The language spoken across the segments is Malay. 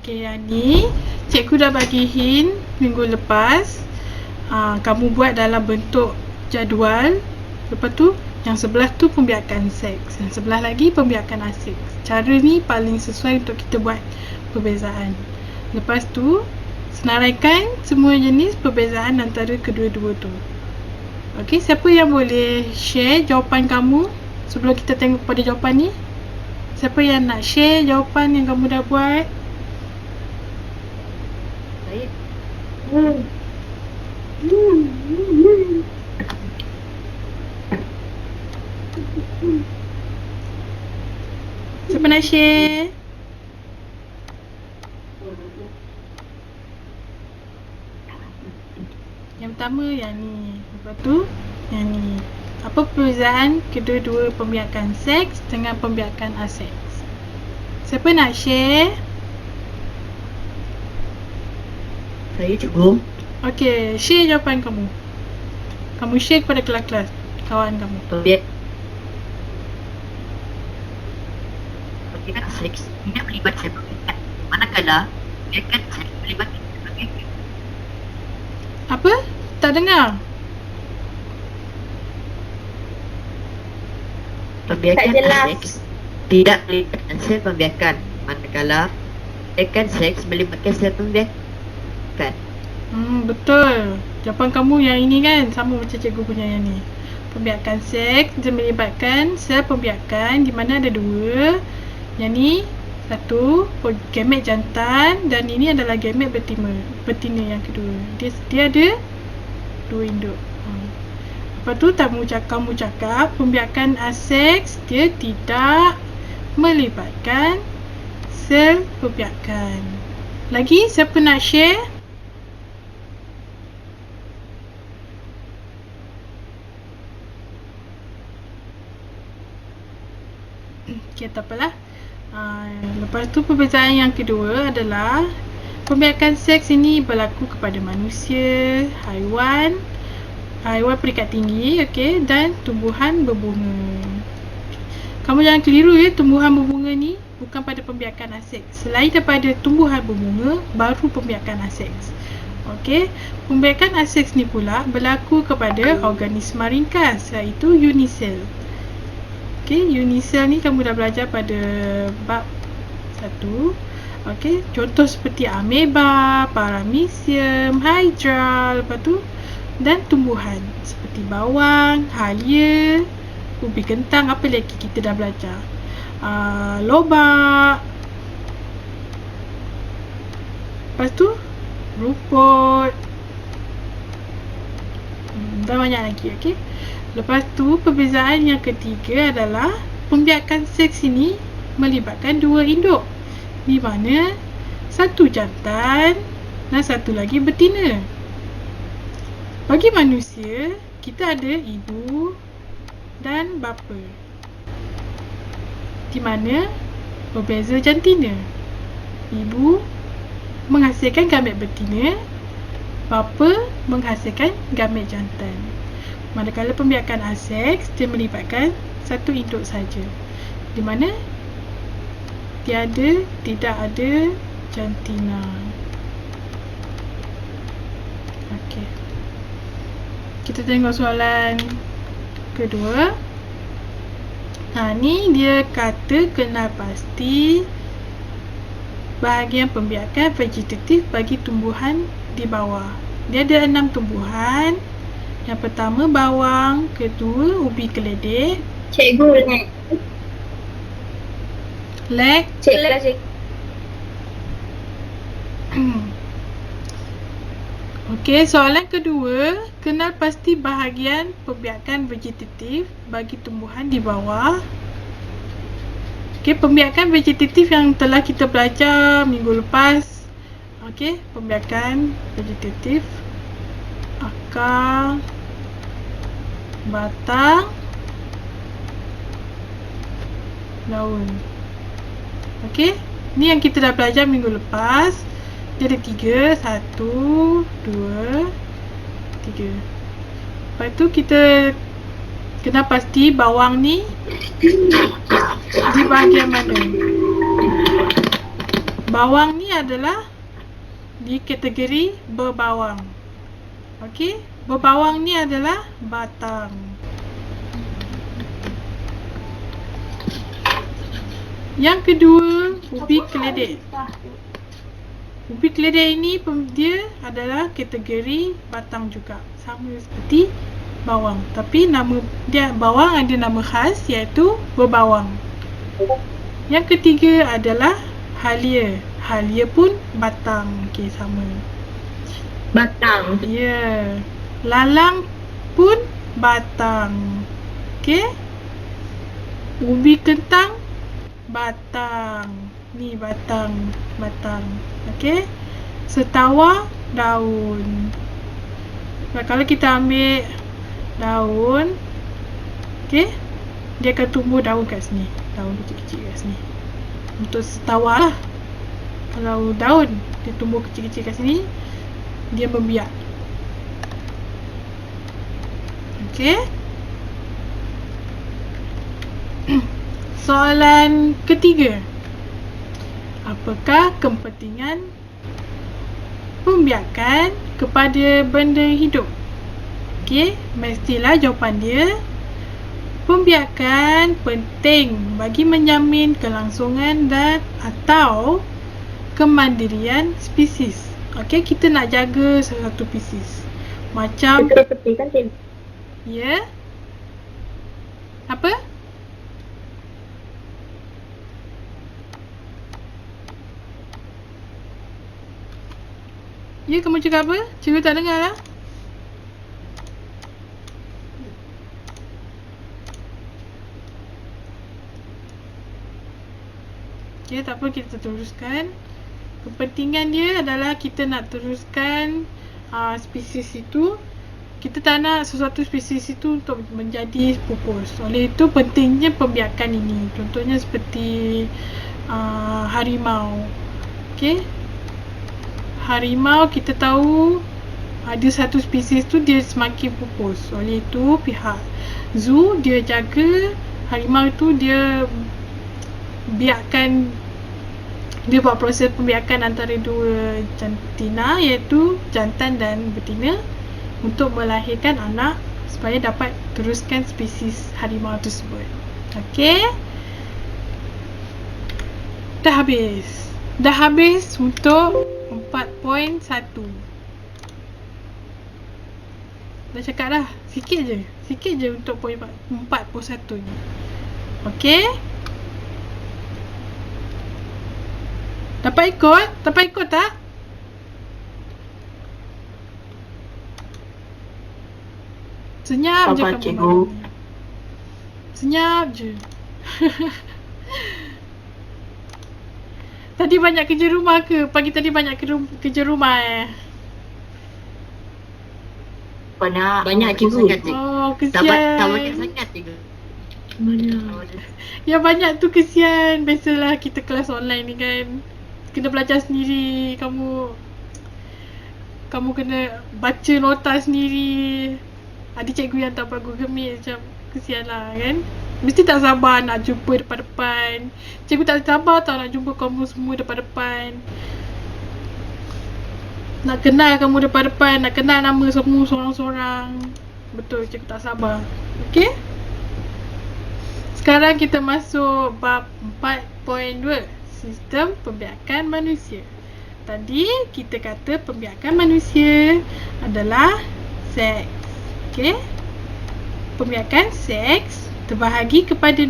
Okey, yang ni cikgu dah bagi hint minggu lepas. Kamu buat dalam bentuk jadual. Lepas tu yang sebelah tu pembiakan seks, yang sebelah lagi pembiakan aseks. Cara ni paling sesuai untuk kita buat perbezaan. Lepas tu senaraikan semua jenis perbezaan antara kedua-dua tu. Okey, siapa yang boleh share jawapan kamu sebelum kita tengok pada jawapan ni? Siapa yang nak share jawapan yang kamu dah buat? Saya. Siapa nak share? Yang pertama yang ni. Lepas tu yang ni. Apa perbezaan kedua-dua pembiakan seks dengan pembiakan aseks? Siapa nak share? Saya cikgu. Okey, share jawapan kamu. Kamu share kepada kelas-kelas kawan kamu. Pembiakan seks tidak melibatkan pembiakan, manakala pembiakan seks melibatkan pembiakan. Apa? Tak dengar. Pembiakan Tak jelas. seks tidak melibatkan sel pembiakan, manakala pembiakan seks melibatkan sel pembiakan. Betul. Jawapan kamu yang ini kan sama macam cikgu punya yang ni. Pembiakan seks dia melibatkan sel pembiakan di mana ada dua. Yang ni satu gamet jantan dan ini adalah gamet betina yang kedua. Dia ada dua induk. Lepas tu kamu cakap pembiakan aseks dia tidak melibatkan sel pembiakan. Lagi siapa nak share? Okay, tak apalah. Lepas tu perbezaan yang kedua adalah pembiakan seks ini berlaku kepada manusia, haiwan peringkat tinggi, okey, dan tumbuhan berbunga. Kamu jangan keliru ya, tumbuhan berbunga ni bukan pada pembiakan aseks. Selain daripada tumbuhan berbunga, baru pembiakan aseks. Okey, pembiakan aseks ni pula berlaku kepada organisma ringkas iaitu unisel. Okey, unisel ni kamu dah belajar pada bab 1. Okey, contoh seperti ameba, paramecium, hydra, lepas tu dan tumbuhan seperti bawang, halia, ubi kentang, apa lagi kita dah belajar. Lobak. Lepas tu rumput. Dan banyak lagi, okey. Lepas tu perbezaan yang ketiga adalah pembiakan seks ini melibatkan dua induk, di mana satu jantan dan satu lagi betina. Bagi manusia, kita ada ibu dan bapa, di mana berbeza jantina. Ibu menghasilkan gamet betina, bapa menghasilkan gamet jantan. Manakala pembiakan aseks dia melibatkan satu induk saja, di mana tidak ada jantina. Okey. Kita tengok soalan kedua. Ni dia kata kenal pasti bahagian pembiakan vegetatif bagi tumbuhan di bawah. Dia ada 6 tumbuhan. Yang pertama bawang, kedua ubi keledek. Cikgu Leg. Cikgu. Okey, soalan kedua, kenal pasti bahagian pembiakan vegetatif bagi tumbuhan di bawah. Okey, pembiakan vegetatif yang telah kita belajar minggu lepas. Okey, pembiakan vegetatif akar, batang, daun. Okey, ni yang kita dah belajar minggu lepas. Dia ada 3, 1, 2, 3. Lepas tu kita kena pasti bawang ni di bahagian mana. Bawang ni ni adalah di kategori berbawang. Okey, berbawang ni adalah batang. Yang kedua, ubi keledek. Ubi keledek ini dia adalah kategori batang juga, sama seperti bawang, tapi nama dia bawang ada nama khas iaitu berbawang. Yang ketiga adalah halia. Halia pun batang. Okey, sama. Batang. Ya. Lalang pun batang. Okey. Ubi kentang batang. Ni batang. Okey. Setawa daun. Nah, kalau kita ambil daun, okey, dia akan tumbuh daun kat sini. Daun kecil-kecil kat sini. Untuk setawa lah. Kalau daun dia tumbuh kecil-kecil kat sini, dia membiak. Okey. Soalan ketiga. Apakah kepentingan pembiakan kepada benda hidup? Okey, mestilah jawapan dia pembiakan penting bagi menjamin kelangsungan dan atau kemandirian spesies. Okey, kita nak jaga satu spesies. Macam Seperti kan cikgu. ya. Apa? Ya, kamu cakap apa? Cikgu tak dengar lah. Okay, tak apa, kita teruskan. Kepentingan dia adalah kita nak teruskan spesies itu. Kita tak nak sesuatu spesies itu untuk menjadi pupus. Oleh itu pentingnya pembiakan ini. Contohnya seperti harimau. Okay, harimau kita tahu ada satu spesies tu dia semakin pupus. Oleh itu pihak zoo dia jaga harimau tu, dia biarkan, dia buat proses pembiakan antara dua jantina iaitu jantan dan betina untuk melahirkan anak supaya dapat teruskan spesies harimau tersebut. Okey, dah habis untuk 4.1. Dah cakap dah, sikit je untuk poin 4.1 ni. Okey, dapat ikut tak? Senyap je Apa, kamu cikgu? malam ni. Senyap je. Tadi banyak kerja rumah ke? Pagi tadi banyak kerja rumah Banyak cikgu. Sangat, cikgu. Oh, Tak banyak kesian. sangat, cikgu. Mana? Yang banyak tu kesian. Biasalah kita kelas online ni kan, kena belajar sendiri. Kamu kena baca nota sendiri. Ada cikgu yang tak buat Google Meet, macam kesian lah kan. Mesti tak sabar nak jumpa depan-depan. Cikgu tak sabar tau nak jumpa kamu semua depan-depan. Nak kenal kamu depan-depan, nak kenal nama semua seorang-seorang. Betul, cikgu tak sabar. Okey? Sekarang kita masuk bab 4.2, sistem pembiakan manusia. Tadi kita kata pembiakan manusia adalah seks. Okey? Pembiakan seks terbahagi kepada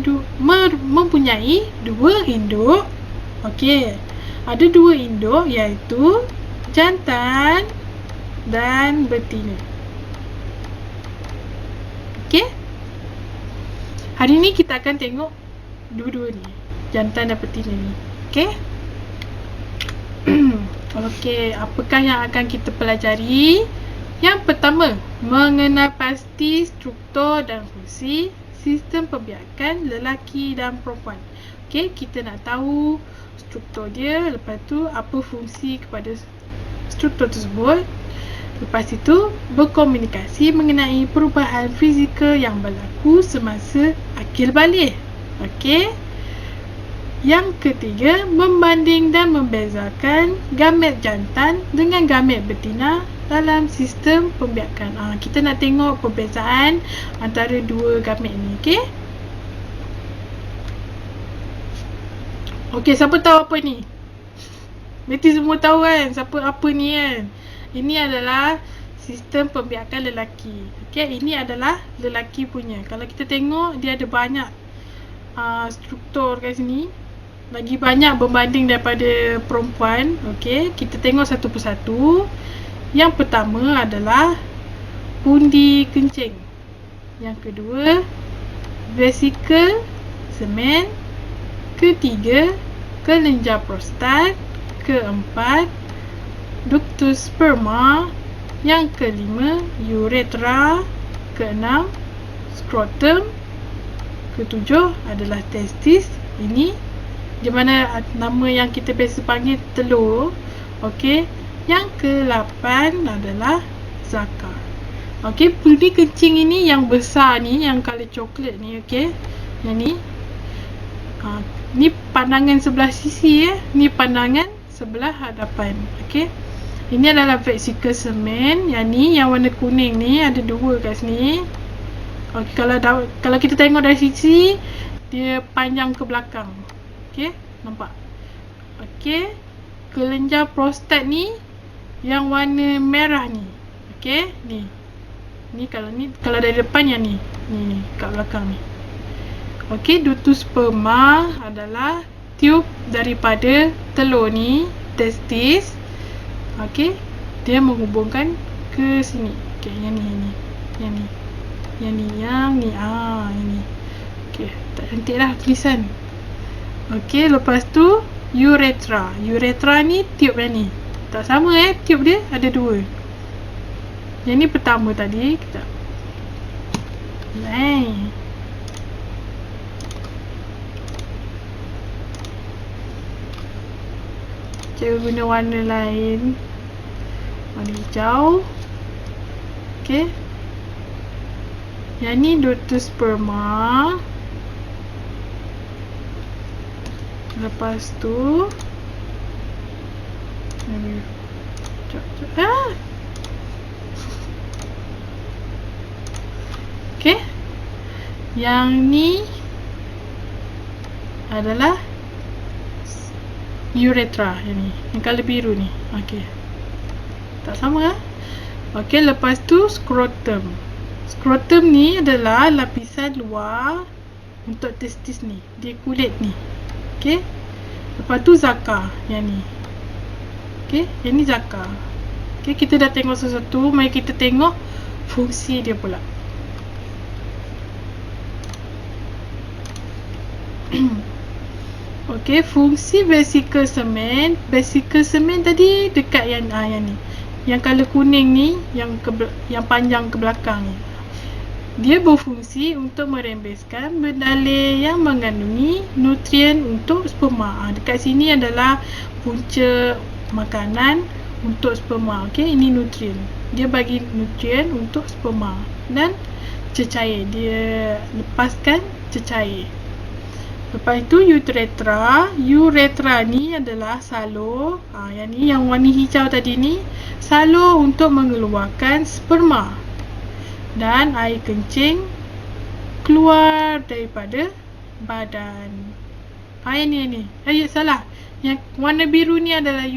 mempunyai dua induk. Okey. Ada dua induk iaitu jantan dan betina. Okey? Hari ni kita akan tengok dua-dua ni, jantan dan betina ni. Okey? Okey, apakah yang akan kita pelajari? Yang pertama, mengenal pasti struktur dan fungsi sistem pembiakan lelaki dan perempuan. Okey, kita nak tahu struktur dia, lepas tu apa fungsi kepada struktur tersebut. Lepas itu, berkomunikasi mengenai perubahan fizikal yang berlaku semasa akil balik. Okey. Yang ketiga, membanding dan membezakan gamet jantan dengan gamet betina dalam sistem pembiakan. Kita nak tengok perbezaan antara dua gamet ni, okey? Okey, siapa tahu apa ni? Mesti semua tahu kan apa ni kan? Ini adalah sistem pembiakan lelaki. Okey, ini adalah lelaki punya. Kalau kita tengok, dia ada banyak struktur kat sini. Lagi banyak berbanding daripada perempuan. Okey, kita tengok satu persatu. Yang pertama adalah pundi kencing. Yang kedua, vesikel semen. Ketiga, kelenjar prostat. Keempat, ductus sperma. Yang kelima, uretra. Keenam, scrotum. Ketujuh adalah testis. Ini di mana nama yang kita biasa panggil telur. Okey. Yang ke-8 adalah zakar. Okey, pundi kencing ini yang besar ni, yang color coklat ni, okey. Yang ni. Ni pandangan sebelah sisi ya. Ni pandangan sebelah hadapan. Okey. Ini adalah vesikel semen. Yang ni, yang warna kuning ni ada dua kat sini. Okey, kalau kita tengok dari sisi, dia panjang ke belakang. Okey, nampak? Okey, kelenjar prostat ni yang warna merah ni. Okey, ni. Ni kalau dari depan yang ni. Ni kat belakang ni. Okey, ductus sperma adalah tiub daripada telur ni, testis. Okey, dia menghubungkan ke sini. Okey, yang ni. Yang ni. Okey, tak cantik lah tulisan. Okey, lepas tu uretra. Uretra ni tiub yang ni. Tak sama tiub dia ada dua. Yang ni pertama tadi kita. Cikgu guna warna lain. Warna hijau. Okey. Yang ni ductus sperma. Lepas tu okey. Yang ni adalah uretra. Yang ni, yang color biru ni. Okey, tak sama lah. Okey, lepas tu scrotum. Scrotum ni adalah lapisan luar untuk testis ni, dia kulit ni. Okey. Lepas tu zakar yang ni. Okey, yang ni zakar. Okey, kita dah tengok satu-satu, mari kita tengok fungsi dia pula. Okey, fungsi vesikel semen. Vesikel semen tadi dekat yang ni. Yang color kuning ni, yang panjang ke belakang ni. Dia berfungsi untuk merembeskan bendalai yang mengandungi nutrien untuk sperma. Dekat sini adalah punca makanan untuk sperma. Okey, ini nutrien. Dia bagi nutrien untuk sperma dan cecair. Dia lepaskan cecair. Lepas itu uretra. Uretra ni adalah salur. Yang ni, yang warna hijau tadi ni, salur untuk mengeluarkan sperma dan air kencing keluar daripada badan. Yang ni. Salah. Yang warna biru ni adalah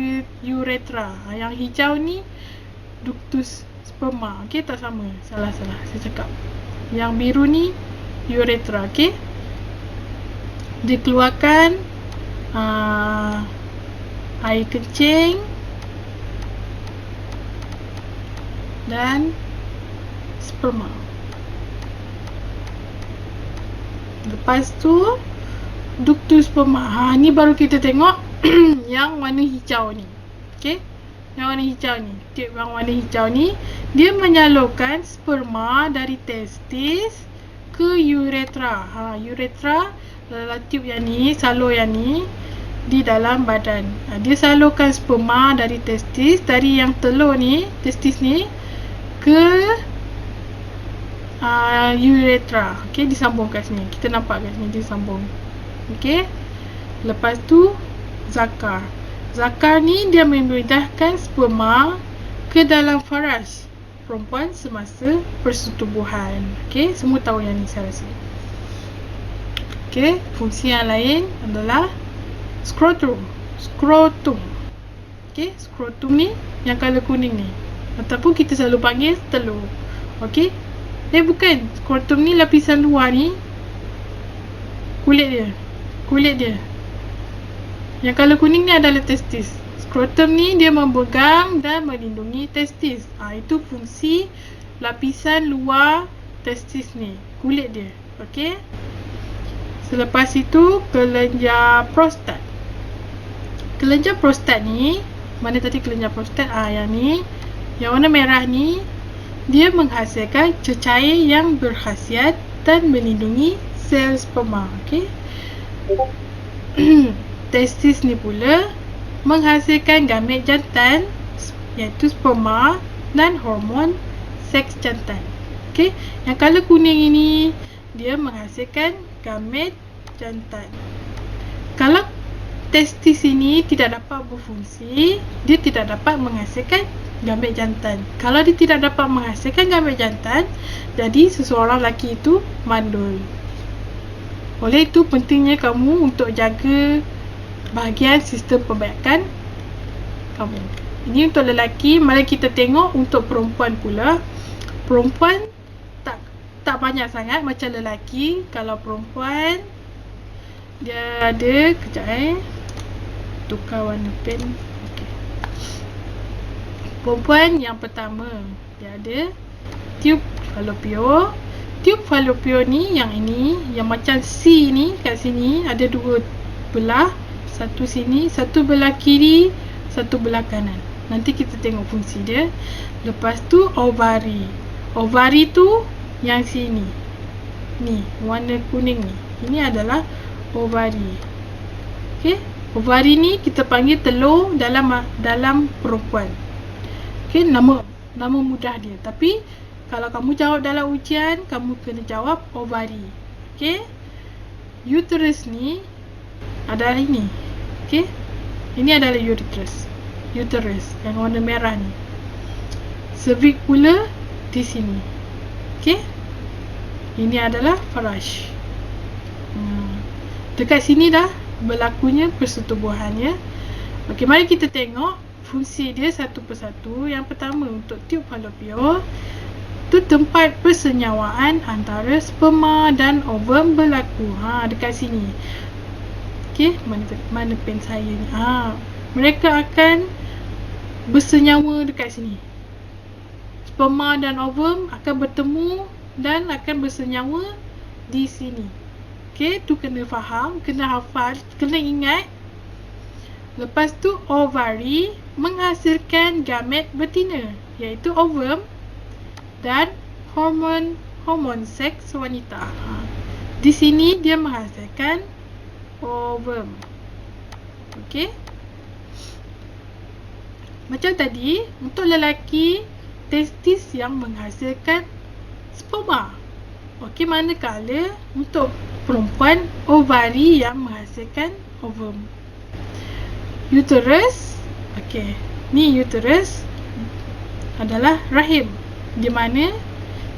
uretra. Yang hijau ni ductus sperma. Okey, tak sama. Salah. Saya cakap. Yang biru ni uretra. Okey. Dia keluarkan air kencing dan sperma. Lepas tu ductus sperma. Ni baru kita tengok yang warna hijau ni. Okey. Yang warna hijau ni. Tiub yang warna hijau ni, dia menyalurkan sperma dari testis ke uretra. Uretra adalah tiub yang ni, salur yang ni di dalam badan. Dia salurkan sperma dari testis, dari yang telur ni, testis ni, ke uretra. Okey, disambung kat sini. Kita nampak kat sini dia sambung. Okey. Lepas tu zakar. Zakar ni dia memindahkan sperma ke dalam faraj perempuan semasa persetubuhan. Okey, semua tahu yang ni saya rasa. Okey, fungsi yang lain adalah skrotum. Skrotum. Okey, skrotum ni yang color kuning ni. Ataupun kita selalu panggil telur. Okey. Bukan. Skrotum ni lapisan luar ni. Kulit dia. Yang color kuning ni adalah testis. Skrotum ni dia memegang dan melindungi testis. Itu fungsi lapisan luar testis ni. Kulit dia. Okey. Selepas itu kelenjar prostat. Kelenjar prostat ni, mana tadi kelenjar prostat? Yang ni. Yang warna merah ni, dia menghasilkan cecair yang berkhasiat dan melindungi sel sperma. Okey. Testis ni pula menghasilkan gamet jantan iaitu sperma dan hormon seks jantan. Okey, yang color kuning ini dia menghasilkan gamet jantan. Kalau testis ini tidak dapat berfungsi, dia tidak dapat menghasilkan gamet jantan. Kalau dia tidak dapat menghasilkan gamet jantan, jadi seseorang lelaki itu mandul. Oleh itu pentingnya kamu untuk jaga bahagian sistem pembiakan kamu. Ini untuk lelaki. Mari kita tengok untuk perempuan pula. Perempuan tak banyak sangat macam lelaki. Kalau perempuan dia ada, kejap tukar warna pen. Okay. Perempuan yang pertama dia ada tube falopio. Tube falopio ni yang ini, yang macam C ni, kat sini ada dua belah. Satu sini, satu belah kiri, satu belah kanan. Nanti kita tengok fungsi dia. Lepas tu ovari. Ovari tu yang sini. Ni, warna kuning ni. Ini adalah ovari. Okey, ovari ni kita panggil telur dalam perempuan. Okey, nama mudah dia. Tapi kalau kamu jawab dalam ujian, kamu kena jawab ovari. Okey. Uterus ni adalah ini. Okey. Ini adalah uterus. Uterus yang warna merah ni. Cervix pula di sini. Okey. Ini adalah faraj. Dekat sini dah berlakunya persetubuhan ya. Okey, mari kita tengok fungsi dia satu persatu. Yang pertama untuk tube falopio, itu tempat persenyawaan antara sperma dan ovum berlaku. Dekat sini. Okey, mana pen saya ni? Mereka akan bersenyawa dekat sini. Sperma dan ovum akan bertemu dan akan bersenyawa di sini. Okey, tu kena faham, kena hafal, kena ingat. Lepas tu ovari menghasilkan gamet betina iaitu ovum dan hormon seks wanita. Di sini dia menghasilkan ovum. Okey. Macam tadi, untuk lelaki testis yang menghasilkan sperma. Okey, manakala untuk perempuan ovari yang menghasilkan ovum. Uterus, okey. Ni uterus adalah rahim di mana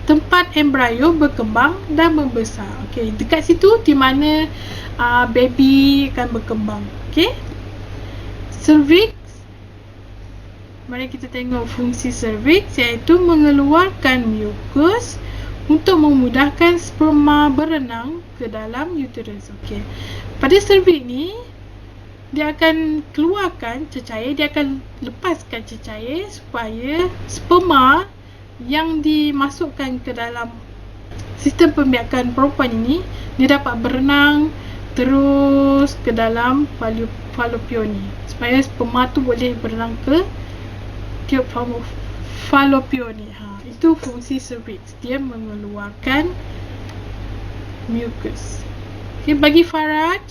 tempat embrio berkembang dan membesar. Okey, dekat situ di mana baby akan berkembang. Okey. Cervix. Mari kita tengok fungsi cervix iaitu mengeluarkan mucus untuk memudahkan sperma berenang ke dalam uterus. Okey. Pada cervix ni dia akan keluarkan cecair, dia akan lepaskan cecair supaya sperma yang dimasukkan ke dalam sistem pembiakan perempuan ini dia dapat berenang terus ke dalam falopio ni supaya sperma tu boleh berenang ke tube falopio ni. Itu fungsi cervix, dia mengeluarkan mucus. Okay, bagi faraj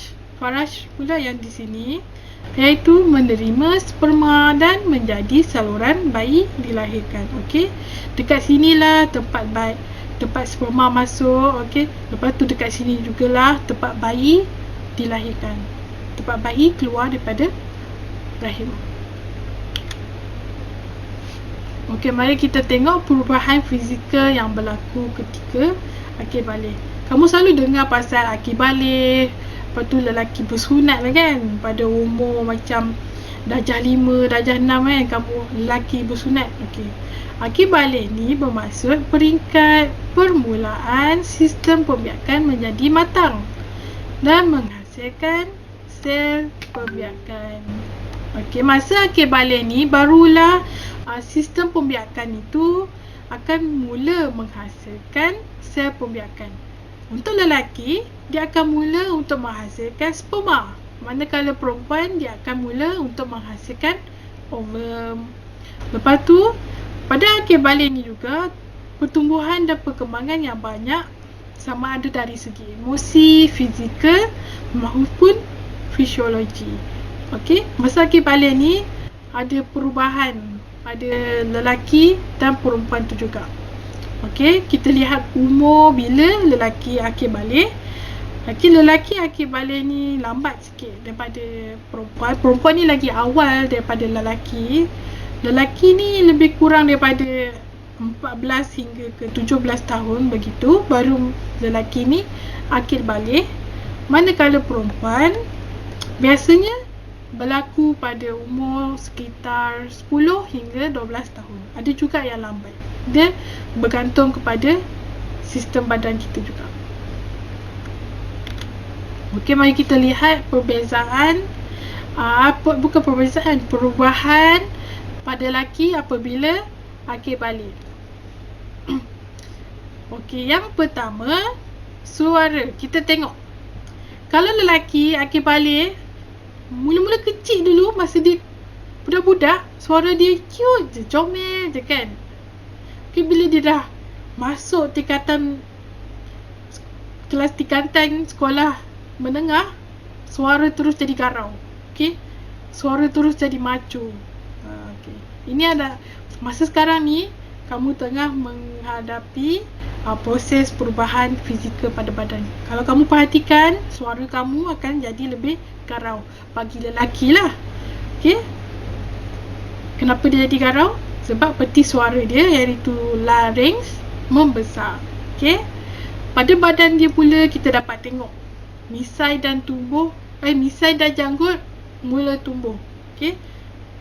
pula yang di sini iaitu menerima sperma dan menjadi saluran bayi dilahirkan. Okey, dekat sinilah tempat sperma masuk. Okey, lepas tu dekat sini jugalah tempat bayi dilahirkan. tempat bayi keluar daripada rahim. Okey, mari kita tengok perubahan fizikal yang berlaku ketika akil balik. Kamu selalu dengar pasal akil balik, lepas tu lelaki bersunat lah kan, pada umur macam darjah 5, darjah 6 kan, kamu lelaki bersunat. Okey, akil balik ni bermaksud peringkat permulaan sistem pembiakan menjadi matang dan menghasilkan sel pembiakan. Okey, masa akil balik ni barulah sistem pembiakan itu akan mula menghasilkan sel pembiakan. Untuk lelaki, dia akan mula untuk menghasilkan sperma. Manakala perempuan, dia akan mula untuk menghasilkan ovum. Lepas tu, pada akil balik ni juga, pertumbuhan dan perkembangan yang banyak sama ada dari segi emosi, fizikal maupun fisiologi. Okey, masa akil balik ni ada perubahan pada lelaki dan perempuan tu juga. Okey, kita lihat umur bila lelaki akil balik. Lelaki akil balik ni lambat sikit daripada perempuan. Perempuan ni lagi awal daripada lelaki. Lelaki ni lebih kurang daripada 14 hingga ke 17 tahun begitu baru lelaki ni akil balik. Manakala perempuan biasanya berlaku pada umur sekitar 10 hingga 12 tahun. Ada juga yang lambat. Dia bergantung kepada sistem badan kita juga. Okey, mari kita lihat perbezaan perubahan pada lelaki apabila akil balik. Okey, yang pertama, suara. Kita tengok. Kalau lelaki akil balik, mula-mula kecil dulu masa dia budak-budak, suara dia cute je, comel je kan. Okay, bila dia dah masuk kelas tingkatan sekolah menengah, suara terus jadi garau. Okay, suara terus jadi macu. Okay. Ini ada masa sekarang ni kamu tengah menghadapi proses perubahan fizikal pada badan. Kalau kamu perhatikan, suara kamu akan jadi lebih garau bagi lelaki lah. Okay, kenapa dia jadi garau? Sebab peti suara dia, iaitu larynx, membesar. Okay, pada badan dia pula kita dapat tengok misai dan janggut mula tumbuh. Okay,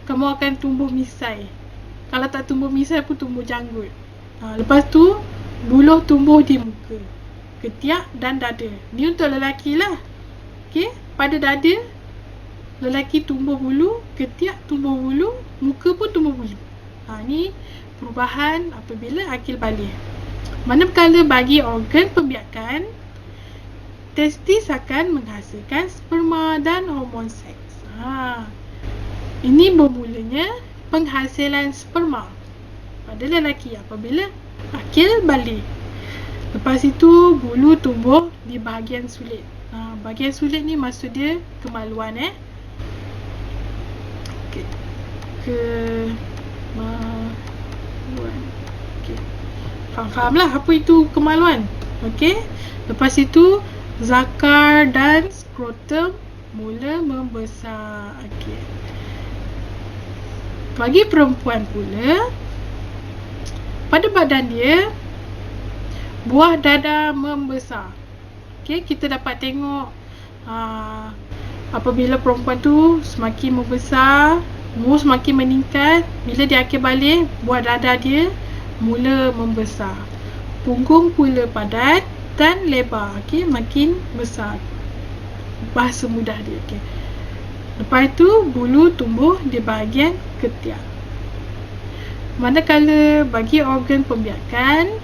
kamu akan tumbuh misai. Kalau tak tumbuh misai pun tumbuh janggut. Lepas tu buluh tumbuh di muka, ketiak dan dada. Ni untuk lelaki lah. Okay, pada dada lelaki tumbuh bulu, ketiak tumbuh bulu, muka pun tumbuh bulu. Ni perubahan apabila akil balik. Manakala bagi organ pembiakan, testis akan menghasilkan sperma dan hormon seks. Ini bermulanya penghasilan sperma pada lelaki apabila akil balik. Lepas itu bulu tumbuh di bahagian sulit. Bahagian sulit ni maksud dia kemaluan. Okay. Kemaluan. Okay. Faham lah apa itu kemaluan. Okay. Lepas itu zakar dan skrotum mula membesar. Okay. Bagi perempuan pula, pada badan dia buah dada membesar. Okay, kita dapat tengok apabila perempuan tu semakin membesar, umur semakin meningkat, bila dia akil balik, buah dada dia mula membesar. Punggung pula padat dan lebar. Okay, makin besar. Bahasa mudah dia. Okay. Lepas itu bulu tumbuh di bahagian ketiak. Manakala bagi organ pembiakan,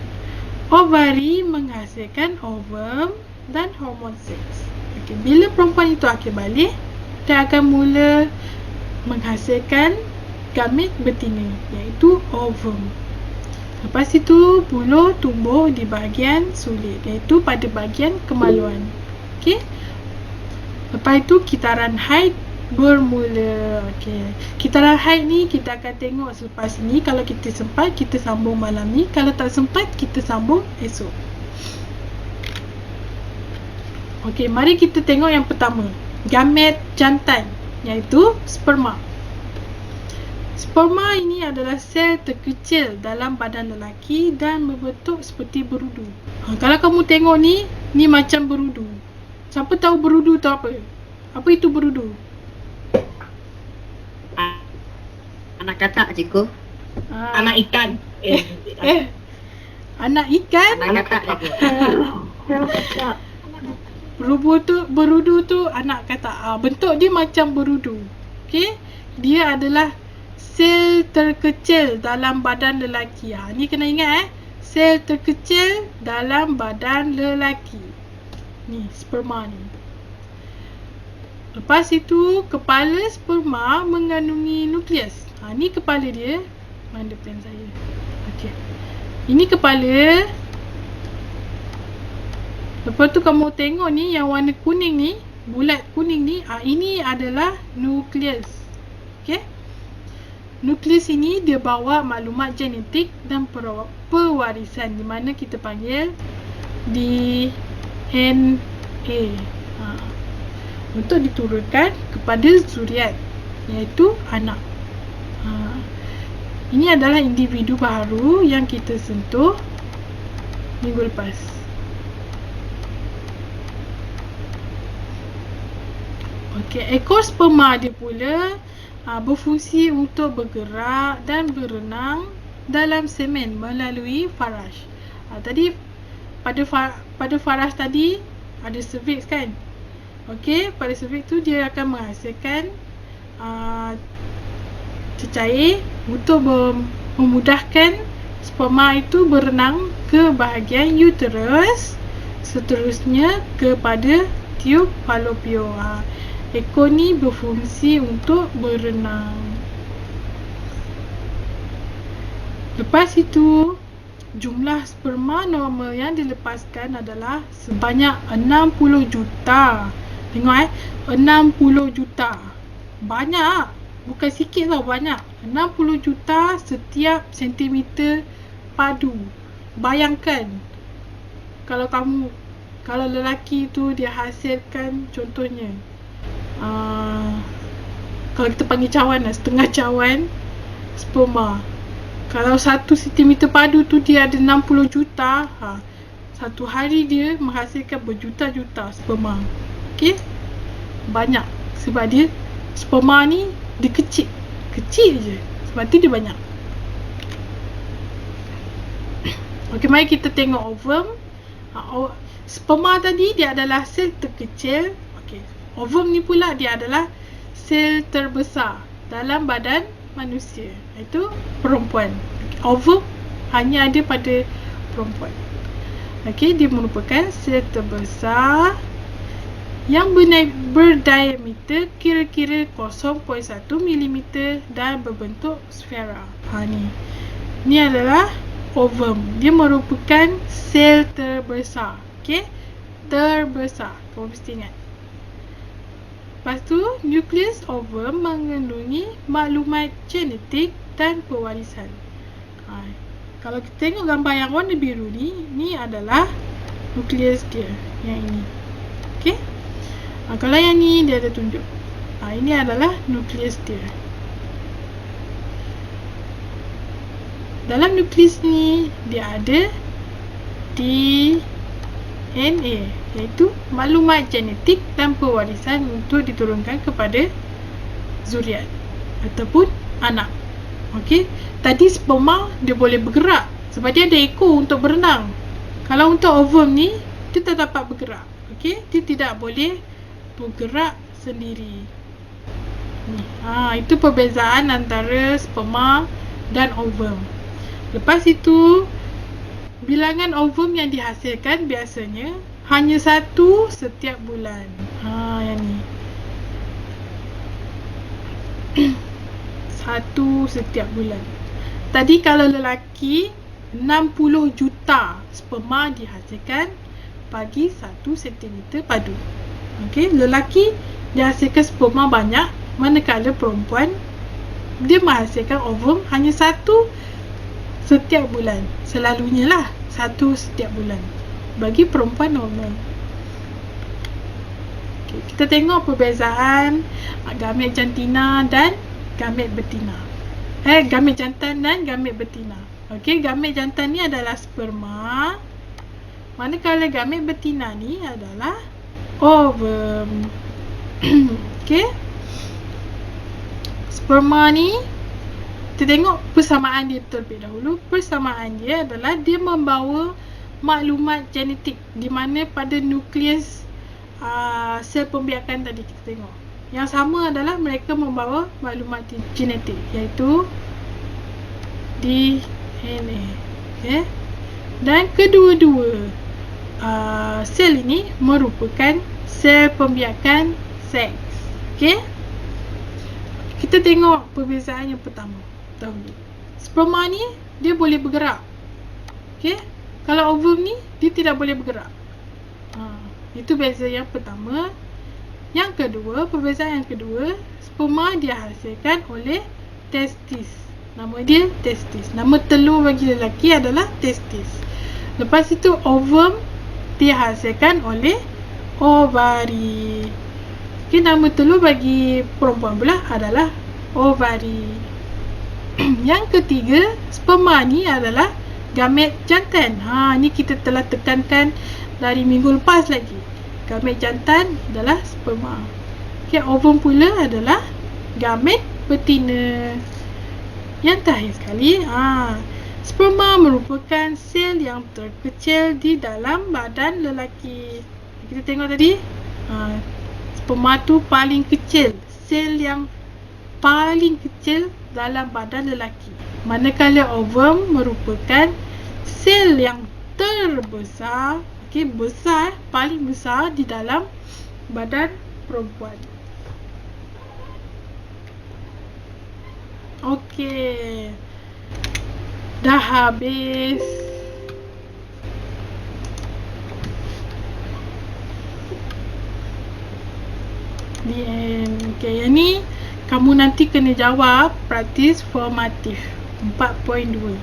ovari menghasilkan ovum dan hormon seks. Okay, bila perempuan itu akil balik, dia akan mula menghasilkan gamit betina, iaitu ovum. Lepas itu bulu tumbuh di bahagian sulit, iaitu pada bahagian kemaluan. Okay. Lepas itu kitaran haid bermula. Okay. Kitaran haid ni kita akan tengok selepas ni. Kalau kita sempat, kita sambung malam ni. Kalau tak sempat, kita sambung esok. Okay, mari kita tengok yang pertama. gamet jantan, iaitu sperma. Sperma ini adalah sel terkecil dalam badan lelaki dan berbentuk seperti berudu. Kalau kamu tengok ni macam berudu. Siapa tahu berudu tu apa? Apa itu berudu? Anak katak, cikgu. Anak ikan. Anak ikan. Anak katak, cikgu. Berudu tu anak katak. Bentuk dia macam berudu. Okey, dia adalah sel terkecil dalam badan lelaki. Ni kena ingat sel terkecil dalam badan lelaki. Ni sperma ni. Lepas itu kepala sperma mengandungi nukleus. Ni kepala dia. Mana pen saya? Okey. Ini kepala. Lepas tu kamu tengok ni yang warna kuning ni, bulat kuning ni, ini adalah nukleus. Okey. Nukleus ini dia bawa maklumat genetik dan pewarisan, di mana kita panggil DNA. Untuk diturunkan kepada zuriat, iaitu anak. Ini adalah individu baru yang kita sentuh minggu lepas. Okey, ekor sperma dia pula berfungsi untuk bergerak dan berenang dalam semen melalui faraj. Tadi pada faraj tadi ada cervix kan? Okey, pada cervix tu dia akan menghasilkan cecair untuk memudahkan sperma itu berenang ke bahagian uterus, seterusnya kepada tiub falopio. Ekor ni berfungsi untuk berenang. Lepas itu, jumlah sperma normal yang dilepaskan adalah sebanyak 60 juta. Tengok 60 juta. Banyak. Bukan sikit tau, banyak. 60 juta setiap sentimeter padu. Bayangkan kalau lelaki tu dia hasilkan contohnya kalau kita panggil cawan lah, setengah cawan sperma. Kalau 1 cm padu tu dia ada 60 juta. Satu hari dia menghasilkan berjuta-juta sperma. Okey, banyak. Sebab dia sperma ni dia kecil je. Sebab tu dia banyak. Okey, mari kita tengok ovum. Sperma tadi dia adalah sel terkecil. Okey, ovum ni pula dia adalah sel terbesar dalam badan manusia, iaitu perempuan. Ovum hanya ada pada perempuan. Okey, dia merupakan sel terbesar yang berdiameter kira-kira 0.1 mm dan berbentuk sfera. Ni adalah ovum. Dia merupakan sel terbesar. Okey, terbesar. Kamu mesti ingat. Lepas tu, nukleus ovum mengandungi maklumat genetik dan pewarisan. Kalau kita tengok gambar yang warna biru ni adalah nukleus dia. Yang ini. Okey. Kalau yang ni dia ada tunjuk. Ini adalah nukleus dia. Dalam nukleus ni dia ada DNA, iaitu maklumat genetik dan pewarisan untuk diturunkan kepada zuriat ataupun anak. Okey, tadi sperma dia boleh bergerak sebab dia ada ekor untuk berenang. Kalau untuk ovum ni dia tak dapat bergerak. Okey, dia tidak boleh bergerak sendiri. Itu perbezaan antara sperma dan ovum. Lepas itu, bilangan ovum yang dihasilkan biasanya hanya 1 setiap bulan. Yang ni. 1 setiap bulan. Tadi kalau lelaki 60 juta sperma dihasilkan bagi 1 cm padu. Okey, lelaki dihasilkan sperma banyak, manakala perempuan dia menghasilkan ovum hanya 1 setiap bulan. Selalunya lah 1 setiap bulan bagi perempuan normal. Okay, kita tengok perbezaan gamet jantina dan gamet betina. Gamet jantan dan gamet betina. Okey, gamet jantan ni adalah sperma, manakala gamet betina ni adalah ovum. Okey. Sperma ni, kita tengok persamaan dia terlebih dahulu. Persamaan dia adalah dia membawa maklumat genetik, di mana pada nukleus sel pembiakan tadi kita tengok. Yang sama adalah mereka membawa maklumat genetik, iaitu DNA. Okay. Dan kedua-dua sel ini merupakan sel pembiakan seks. Okay. Kita tengok perbezaan yang pertama dahulu. Sperma ni dia boleh bergerak. Okay. Kalau ovum ni dia tidak boleh bergerak. Itu beza yang pertama. Yang kedua, perbezaan yang kedua, sperma dihasilkan oleh testis. Nama dia testis. Nama telur bagi lelaki adalah testis. Lepas itu ovum dihasilkan oleh ovari. Okay, nama telur bagi perempuan pula adalah ovari. Yang ketiga, sperma ni adalah gamet jantan. Ni kita telah tekankan dari minggu lepas lagi. Gamet jantan adalah sperma. Okay, ovum pula adalah gamet betina. Yang terakhir sekali, sperma merupakan sel yang terkecil di dalam badan lelaki. Kita tengok tadi, sperma tu paling kecil, sel yang paling kecil dalam badan lelaki. Manakala ovum merupakan sel yang terbesar, besar, paling besar di dalam badan perempuan. Okey, dah habis. The end. Okay, yang ni kamu nanti kena jawab praktis formatif 4.2.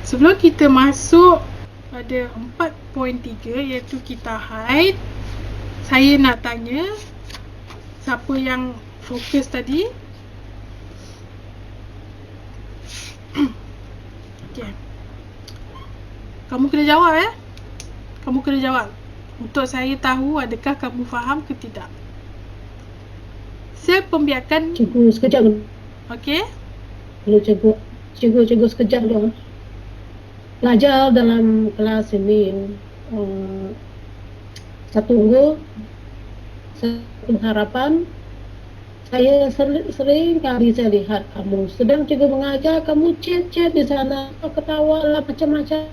Sebelum kita masuk pada 4.3 iaitu kita hide, saya nak tanya siapa yang fokus tadi. Okay. Kamu kena jawab Kamu kena jawab untuk saya tahu adakah kamu faham ke tidak. Sel pembiakan. Cikgu sekejap. Okey. Hello cikgu sekejap dulu. Pelajar dalam kelas ini saya tunggu, satu harapan. Saya sering kali saya lihat kamu sedang cikgu mengajar, kamu chat di sana, ketawa lah macam-macam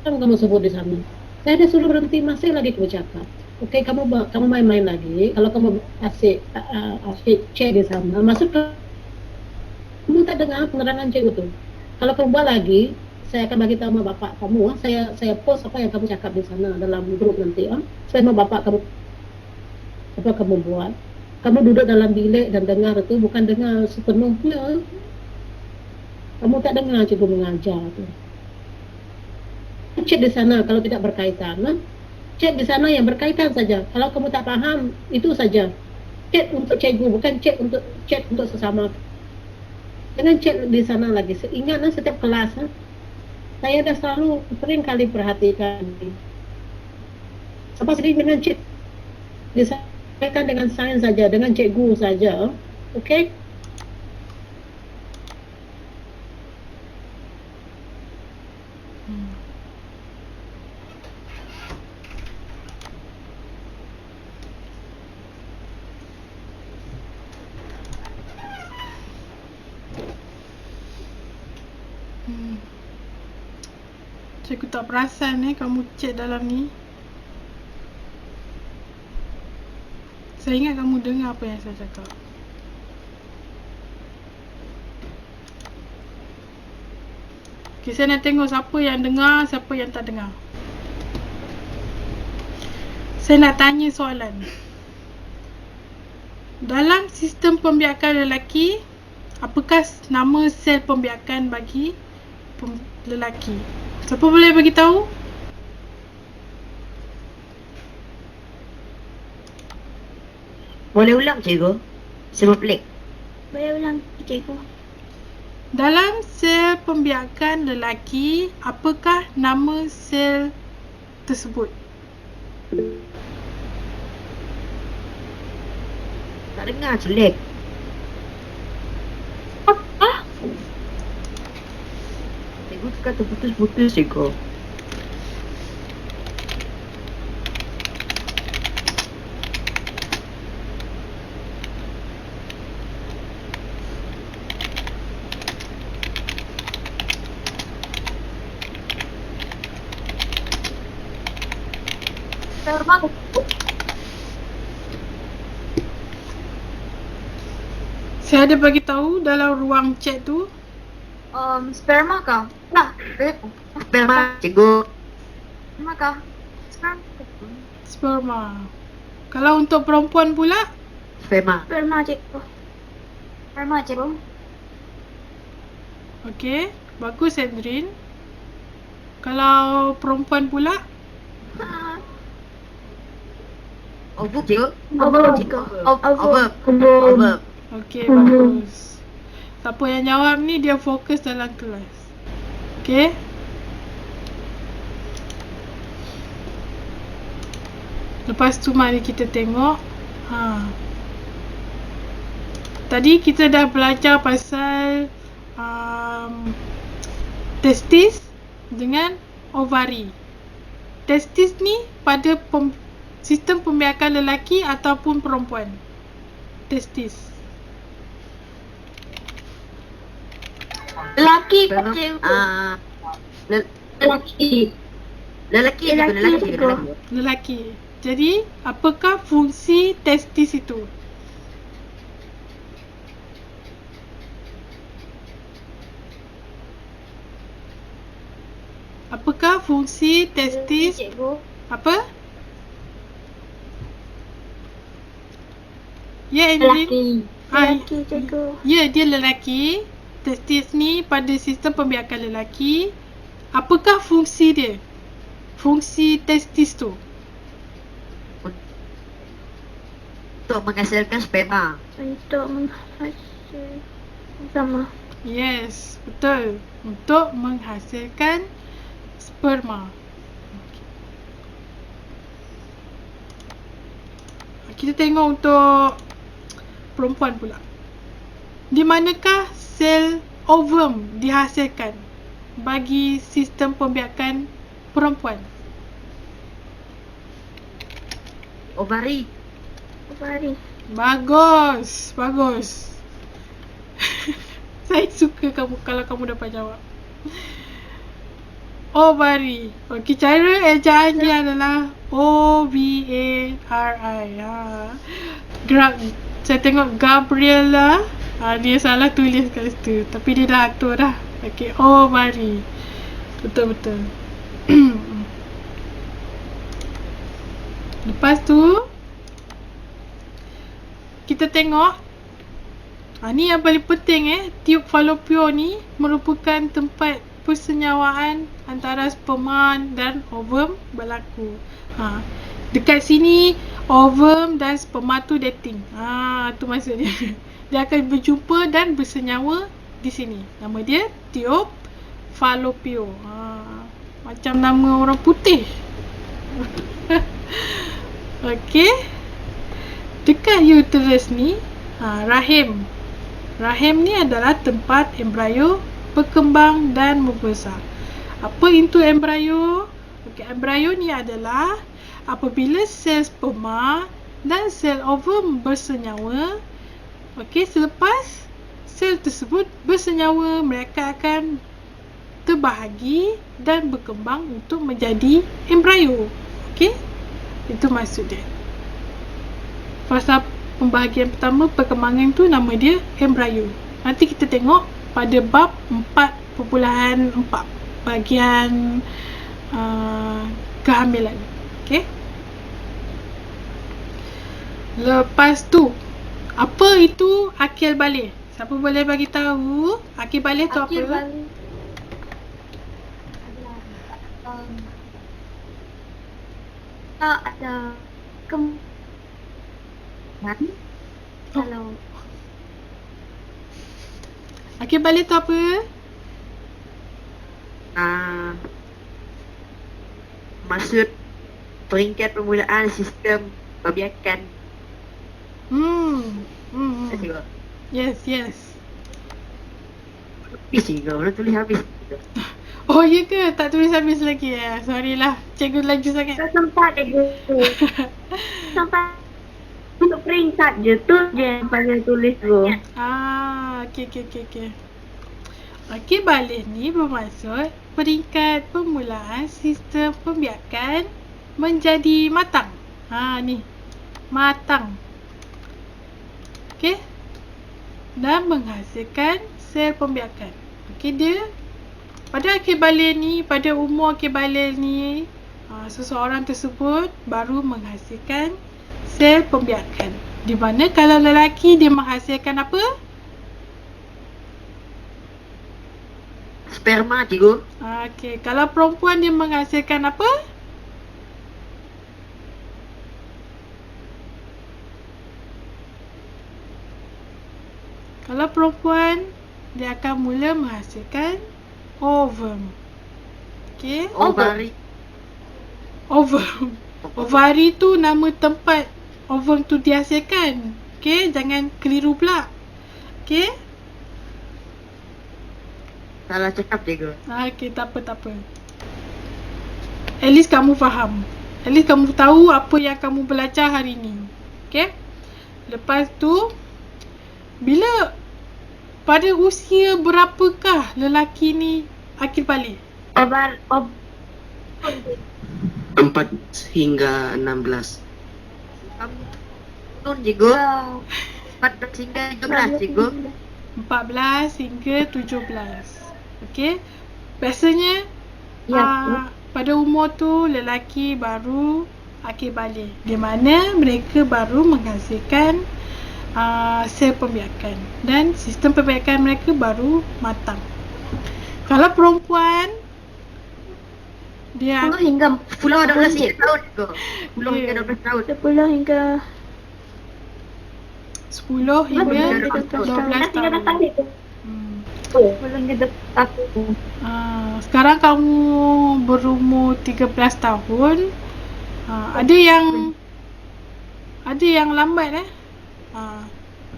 kamu sebut di sana. Saya dah suruh berhenti, masih lagi kamu cakap. Okey, kamu main-main lagi. Kalau kamu asyik chat di sana, maksud kamu tak dengar penerangan cikgu tu. Kalau kamu buat lagi, saya akan bagi tahu sama bapak kamu. Saya post apa yang kamu cakap di sana dalam grup nanti. Saya sama bapak kamu apa kamu buat. Kamu duduk dalam bilik dan dengar itu, bukan dengar sepenuhnya. Kamu tak dengar cikgu mengajar tu. Cek di sana kalau tidak berkaitan. Cek di sana yang berkaitan saja. Kalau kamu tak faham, itu saja. Cek untuk cikgu, bukan cek untuk sesama. Jangan cek di sana lagi. Ingat setiap kelas. Saya dah sering kali perhatikan. Apa sering dengan cek disampaikan dengan sains saja, dengan cikgu saja. Okey? Cikgu tak perasan kamu chat dalam ni. Saya ingat kamu dengar apa yang saya cakap. Okay, saya nak tengok siapa yang dengar, siapa yang tak dengar. Saya nak tanya soalan. Dalam sistem pembiakan lelaki, apakah nama sel pembiakan bagi lelaki? Siapa boleh bagi tahu? Boleh ulang cikgu? Sebab pelik. Boleh ulang, cikgu. Dalam sel pembiakan lelaki, apakah nama sel tersebut? Tak dengar celik. Cikgu kata putus-putus cikgu. Sperma. Saya ada bagi tahu dalam ruang chat tu. Sperma kah? Nah, Sperma cikgu. sperma kah? Sperma. Sperma. Kalau untuk perempuan pula, Sperma. Sperma, cikgu. Sperma, cikgu. okey, bagus Sandrine. Kalau perempuan pula, Ovum cikgu. Ovum, cikgu. Ovum. Ovum. Ovum. okey, bagus. Siapa yang jawab ni dia fokus dalam kelas. Okey. Lepas tu mari kita tengok. Tadi kita dah belajar pasal testis dengan ovari. Testis ni pada sistem pembiakan lelaki ataupun perempuan. Testis. Lelaki, Sperma. cikgu. Lelaki. Lelaki cikgu. Lelaki cikgu. Lelaki. Jadi, apakah fungsi testis itu? Apakah fungsi testis? Cikgu. Apa? Ya, Andrin. Lelaki, cikgu. Ya, dia lelaki. Testis ni pada sistem pembiakan lelaki. Apakah fungsi dia? Fungsi testis tu? Untuk menghasilkan sperma. Untuk menghasil sama. Yes, betul. Untuk menghasilkan sperma. Kita tengok untuk perempuan pula. Di manakah sel ovum dihasilkan bagi sistem pembiakan perempuan? Ovari. Ovari. Bagus, bagus. Saya suka kamu kalau kamu dapat jawab. Ovari. Okey, cara ejaan dia adalah O-V-A-R-I. Saya tengok Gabriela. Dia salah tulis kat situ. Tapi dia dah atur dah. Okey, ovari. Betul-betul. Lepas tu kita tengok ni yang paling penting tiub fallopian ni merupakan tempat persenyawaan antara sperma dan ovum berlaku. Dekat sini ovum dan sperma tu dating. Tu maksudnya. Dia akan berjumpa dan bersenyawa di sini. Nama dia tiub fallopian. Macam nama orang putih. Okey. Dekat uterus ni, rahim. Rahim ni adalah tempat embrio berkembang dan membesar. Apa itu embrio? Okey, embrio ni adalah apabila sel sperma dan sel ovum bersenyawa. Okey, selepas sel tersebut bersenyawa, mereka akan terbahagi dan berkembang untuk menjadi embrio. Okey? Itu maksud dia. Fasa pembahagian pertama perkembangan tu nama dia embrio. Nanti kita tengok pada bab 4.4 bahagian kehamilan. Okey? Lepas tu, apa itu akil balik? Siapa boleh bagi tahu akil balik tu apa? Akil balik. Ada Kalau Akil balik tu apa? Maksud peringkat permulaan sistem pembiakan. Cikgu. Yes. Habis cikgu, belum tulis habis. Oh ya ke? Tak tulis habis lagi Sorry lah. Cikgu laju sangat. tak sempat cikgu. Sampai untuk peringkat je tu je yang pasal tulis tu. Okay. Okey, balik ni bermaksud peringkat permulaan sistem pembiakan menjadi matang. Ni. Matang. Okey. Dan menghasilkan sel pembiakan. Okey, dia pada akhir balik ni, pada umur akhir balik ni, seseorang tersebut baru menghasilkan sel pembiakan. Di mana kalau lelaki dia menghasilkan apa? Sperma cikgu. Okey, kalau perempuan dia menghasilkan apa? Kalau perempuan dia akan mula menghasilkan ovum. Okey? Ovari. Ovum. Ovari tu nama tempat ovum tu dihasilkan. Okey, jangan keliru pula. Okey? Salah cakap cikgu. Okey, tak apa. At least kamu faham. At least kamu tahu apa yang kamu belajar hari ni. Okey? Lepas tu, bila pada usia berapakah lelaki ni akil balik? 4 hingga 16. Nun cikgu. 14 hingga 17 cikgu. 14 hingga 17. Okey. Biasanya pada umur tu lelaki baru akil balik. Di mana mereka baru menghasilkan sel pembiakan dan sistem pembiakan mereka baru matang. Kalau perempuan dia 10 hingga 10 12 tahun cikgu. 10 hingga 12 tahun. 10 hingga 10 hingga 12 tahun. 10 hingga 12 tahun. Sekarang kamu berumur 13 tahun. Ada yang lambat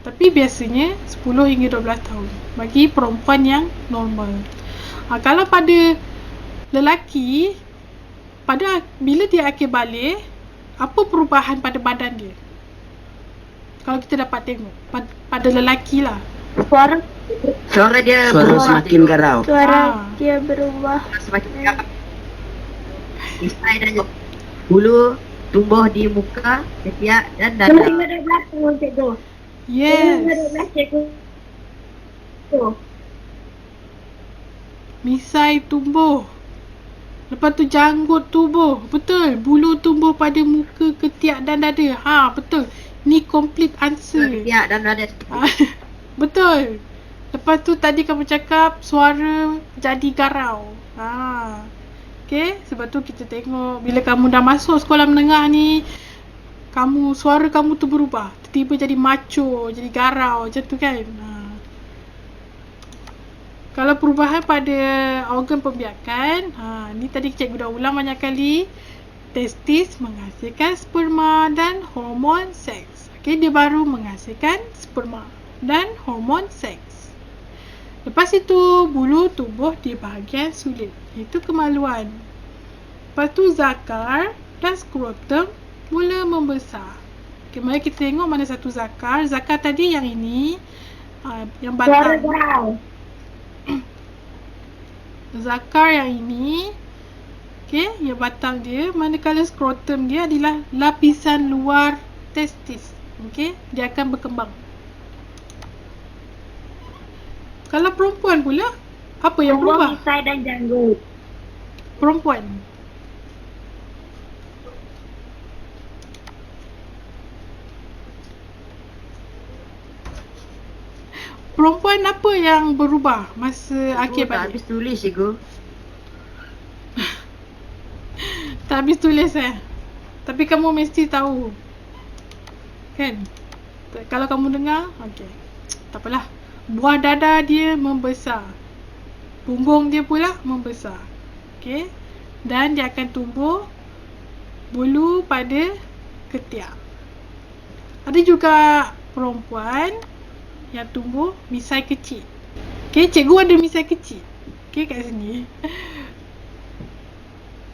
tapi biasanya 10 hingga 12 tahun bagi perempuan yang normal. Kalau pada lelaki, bila dia akil balik, apa perubahan pada badan dia? Kalau kita dapat tengok pada lelaki lah. Suara dia Suara berubah, semakin cikgu. garau. Suara dia berubah. Semakin garau. Misai dan bulu tumbuh di muka, ketiak dan 10 dada. hingga 12 tahun cikgu. 10 hingga Yes. 12 cikgu. Misai tumbuh. Lepas tu janggut tumbuh. Betul. Bulu tumbuh pada muka, ketiak dan dada. Betul. Ni complete answer. Ketiak dan dada. Betul. Lepas tu tadi kamu cakap suara jadi garau. Okay. Sebab tu kita tengok bila kamu dah masuk sekolah menengah ni, suara kamu tu berubah. Tiba-tiba jadi macho, jadi garau macam tu kan. Kalau perubahan pada organ pembiakan, ni tadi cikgu dah ulang banyak kali. Testis menghasilkan sperma dan hormon seks. Okay, dia baru menghasilkan sperma dan hormon seks. Lepas itu, bulu tumbuh di bahagian sulit. Itu kemaluan. Lepas tu zakar dan skrotum mula membesar. Okay, mari kita tengok mana satu zakar. Zakar tadi yang ini, yang batang. Zakar yang ini, okay, yang batang dia, manakala skrotum dia adalah lapisan luar testis. Okay, dia akan berkembang. Kalau perempuan pula, apa yang berubah? Misai dan janggut. Perempuan. Perempuan apa yang berubah masa akhir Tak balik? habis tulis cikgu. Tak habis tulis Tapi kamu mesti tahu. Kan? Kalau kamu dengar, okey. Tak apalah. Buah dada dia membesar. Punggung dia pula membesar. Okey. Dan dia akan tumbuh bulu pada ketiak. Ada juga perempuan yang tumbuh misai kecil. Okey, cikgu ada misai kecil. Okey, kat sini.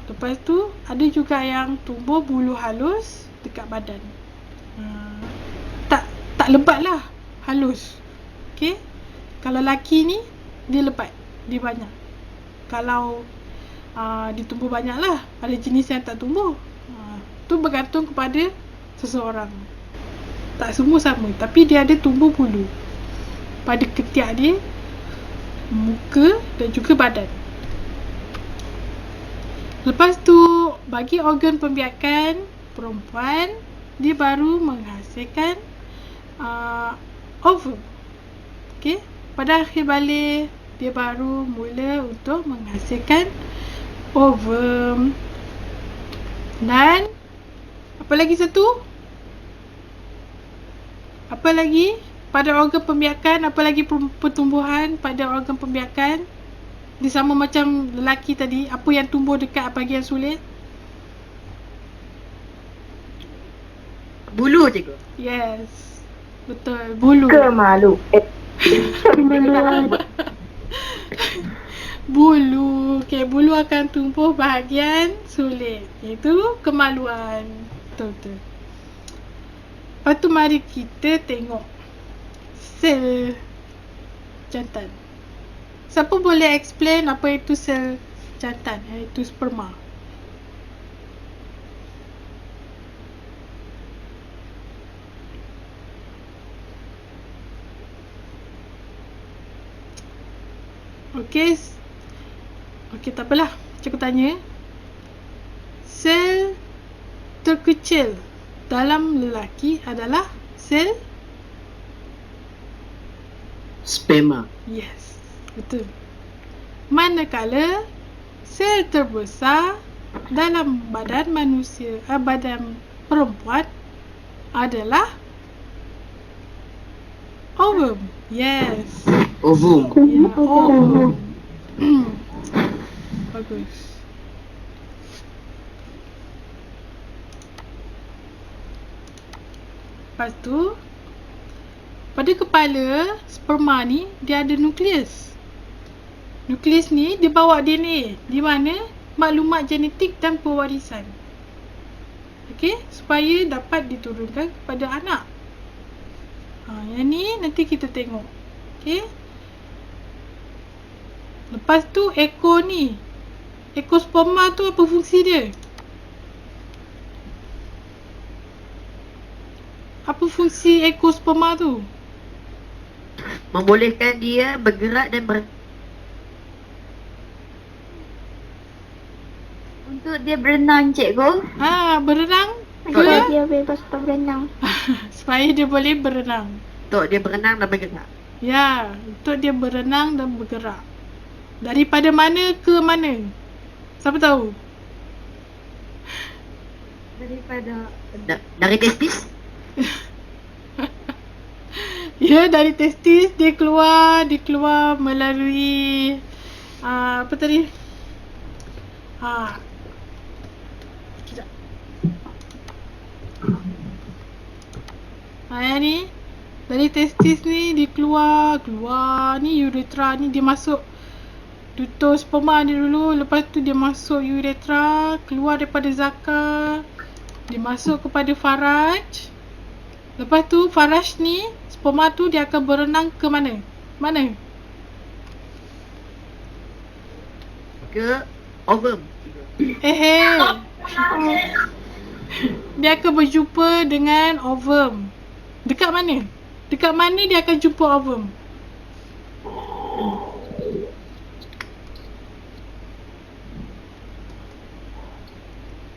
Lepas tu ada juga yang tumbuh bulu halus dekat badan. Tak lebat lah, halus. Okey. Kalau laki ni dia lebat, dia banyak. Kalau dia tumbuh banyak lah. Ada jenis yang tak tumbuh. Tu bergantung kepada seseorang. Tak semua sama, tapi dia ada tumbuh bulu pada ketiak dia, muka dan juga badan. Lepas tu, bagi organ pembiakan perempuan, dia baru menghasilkan ovum. Okey, pada akhir balik dia baru mula untuk menghasilkan ovum. Dan apa lagi satu? Apa lagi pada organ pembiakan? Apa lagi pertumbuhan pada organ pembiakan? Dia sama macam lelaki tadi. Apa yang tumbuh dekat bahagian sulit? Bulu cikgu. Yes, betul, bulu. Kemalu. Bulu. Okay, bulu akan tumbuh bahagian sulit, iaitu kemaluan. Betul. Lepas tu mari kita tengok sel jantan. Siapa boleh explain apa itu sel jantan, iaitu sperma? Okey, tak apalah. Cikgu tanya. Sel terkecil dalam lelaki adalah sel? Sperma. Yes, betul. Manakala sel terbesar dalam badan manusia, badan perempuan adalah ovum. Yes. Ovum. Ya, ovum. Bagus. Lepas tu, pada kepala sperma ni dia ada nukleus. Nukleus ni dia bawa DNA di mana maklumat genetik dan pewarisan. Okey, supaya dapat diturunkan kepada anak. Yang ni nanti kita tengok. Okey. Lepas tu ekor ni. Ekor sperma tu apa fungsi dia? Apa fungsi ekor sperma tu? Membolehkan dia bergerak dan Untuk dia berenang, cikgu. Berenang Agar ke? dia bebas berenang. Supaya dia boleh berenang. untuk dia berenang dan bergerak. Ya, untuk dia berenang dan bergerak. Daripada mana ke mana? Siapa tahu? Dari testis. Ya, dari testis dia keluar melalui apa tadi? Sekejap. Yang ni dari testis ni dia keluar ni uretra ni, dia masuk tutur sperma ni dulu, lepas tu dia masuk uretra, keluar daripada zakar, dia masuk kepada faraj. Lepas tu faraj ni, sperma tu dia akan berenang ke mana? Mana? Ke ovum. Dia akan berjumpa dengan ovum. Dekat mana? Dekat mana dia akan jumpa ovum?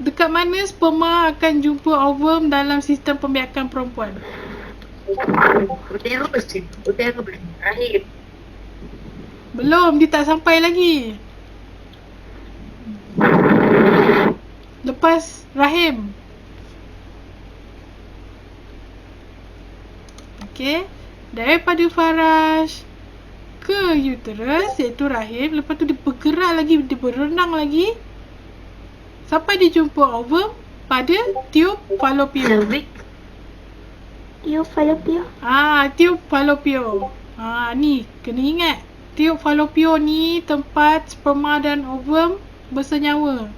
Dekat mana sperma akan jumpa ovum dalam sistem pembiakan perempuan? Uterus. Rahim. Belum, dia tak sampai lagi. Lepas rahim. Okey. Daripada faraj ke uterus iaitu rahim, lepas tu dia bergerak lagi, dia berenang lagi sampai dia jumpa ovum pada tube fallopian. Cervix. Tube fallopian. Tube fallopian. Ni kena ingat. Tube fallopian ni tempat sperma dan ovum bersenyawa.